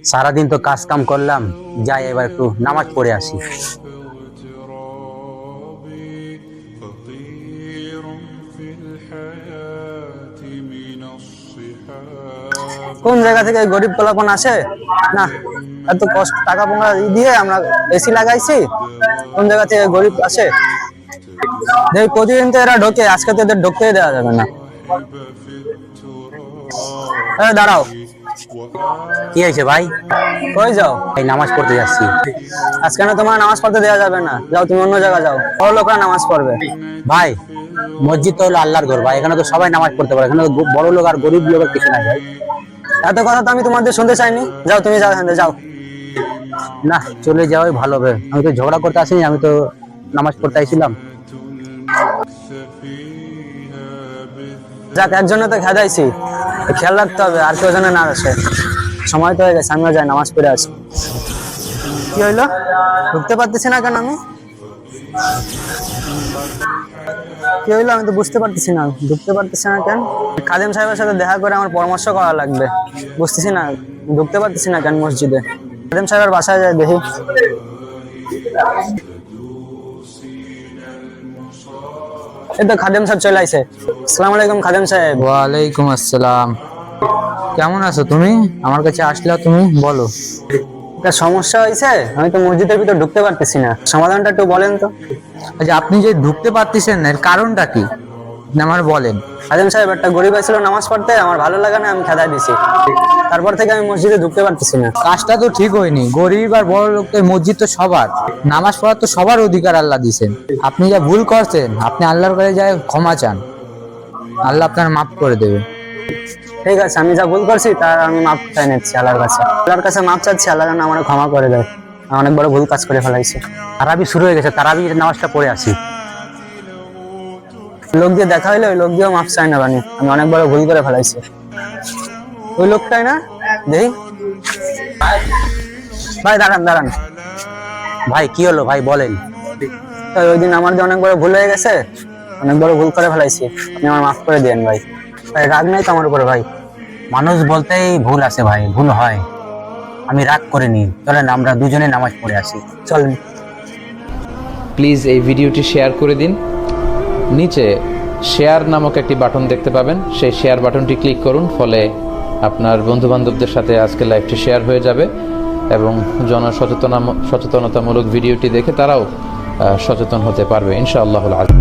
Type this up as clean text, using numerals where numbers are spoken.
সারাদিন তো কাজ কাম করলাম, যাই এবার একটু নামাজ পড়ে আসি। কোন জায়গা থেকে গরিব পোলাপন আসে না, এত কষ্ট টাকা পয়সা দিয়ে আমরা এসি লাগাইছি, কোন জায়গা থেকে গরিব আসে? প্রতিদিন তো এরা ঢোকে, আজকে তো এদের ঢুকতেই দেওয়া যাবে না। দাঁড়াও, কি হয়েছে ভাই? কই যাও? ভাই নামাজ পড়তে যাচ্ছি। আজকে না তোমার নামাজ পড়তে দেওয়া যাবে না, যাও তুমি অন্য জায়গায় যাও, বড় লোকরা নামাজ পড়বে। ভাই মসজিদ তো হলো আল্লাহর ঘর ভাই, এখানে তো সবাই নামাজ পড়তে পারে, এখানে তো বড় লোক আর গরিব লোকের কিছু নাই ভাই। এত কথা তো আমি তোমাদের শুনতে চাইনি, যাও তুমি যাও, এখান থেকে যাও। না, চলে যাওয়াই ভালো হবে, আমি তো ঝগড়া করতে আসিনি, আমি তো নামাজ পড়তে আইছিলাম। যাক, একজনে তো খেদাইছি, খেয়াল রাখতে হবে আর কেউ যেন না আসে। সময় তো হয়ে গেছে, আমিও যাই নামাজ পড়ে আসি। কি হইলো? ঢুকতে পারতেছি না কেন আমি? কি হইলো আমি তো বুঝতে পারতেছি না, ঢুকতে পারতেছি না কেন? খাদেম সাহেবের সাথে দেখা করে আমার পরামর্শ করা লাগবে, বুঝতেছি না ঢুকতে পারতেছি না কেন মসজিদে। খাদেম সাহেবের বাসায় যাই দেখি। এই তো খাদেম সাহেব চলে আইছে। আসসালামু আলাইকুম খাদেম সাহেব। ওয়ালাইকুম আসসালাম। কেমন আছো তুমি? আমার কাছে আসলে তুমি বলো। একটা সমস্যা হয়েছে, আমি তো মসজিদের ভিতর ঢুকতে পারতেছি না, সমাধানটা একটু বলেন তো। আচ্ছা, আপনি যে ঢুকতে পারতেছেন না এর কারণটা কি আমার বলেন। খাদেম সাহেব, একটা গরিব ছিল নামাজ পড়তে, আমার ভালো লাগে না, আমি খেদাই দিছি, তারপর থেকে আমি মসজিদে ঢুকতে পারতেছি না। কাজটা তো ঠিক হয়নি, গরিব আর বড় লোকের মসজিদ তো সবার, নামাজ পড়ার তো সবার অধিকার আল্লাহ দিয়েছেন। আপনি যা ভুল করছেন, আপনি আল্লাহর কাছে যায় ক্ষমা চান, আল্লাহ আপনার মাফ করে দেবে। ঠিক আছে, আমি যা ভুল করছি তার আমি মাপ চাই নিচ্ছি আল্লাহর কাছে, আল্লাহর কাছে মাপ চাচ্ছি, আল্লাহ যেন আমার ক্ষমা করে দেয়, আমি অনেক বড় ভুল কাজ করে ফেলাইছি। তারাবি শুরু হয়ে গেছে, তারাবি নামাজটা পড়ে আসি। লোক দিয়ে দেখা হইলে ওই লোক দিয়েও মাপ চাই না, বানি আমি অনেক বড় ভুল করে ফেলাইছি। ওই লোকটাই না, দেখি। ভাই দাঁড়ান দাঁড়ান। ভাই কি হলো ভাই বলেন। ওই দিন আমার যে অনেক বড় ভুল হয়ে গেছে, অনেক বড় ভুল করে ফেলাইছি, আপনি আমার মাফ করে দিয়েন ভাই। ভাই রাগ নাই তো আমার উপরে ভাই? মানুষ বলতেই ভুল আছে ভাই, ভুল হয়, আমি রাগ করিনি, চলেন আমরা দুজনে নামাজ পড়ে আসি। চলেন। প্লিজ এই ভিডিওটি শেয়ার করে দিন। নিচে শেয়ার নামক একটি বাটন দেখতে পাবেন, সেই শেয়ার বাটনটি ক্লিক করুন, ফলে আপনার বন্ধুবান্ধবদের সাথে আজকে লাইভটি শেয়ার হয়ে যাবে এবং সচেতনতামূলক ভিডিওটি দেখে তারাও সচেতন হতে পারবে ইনশাআল্লাহুল আযীম।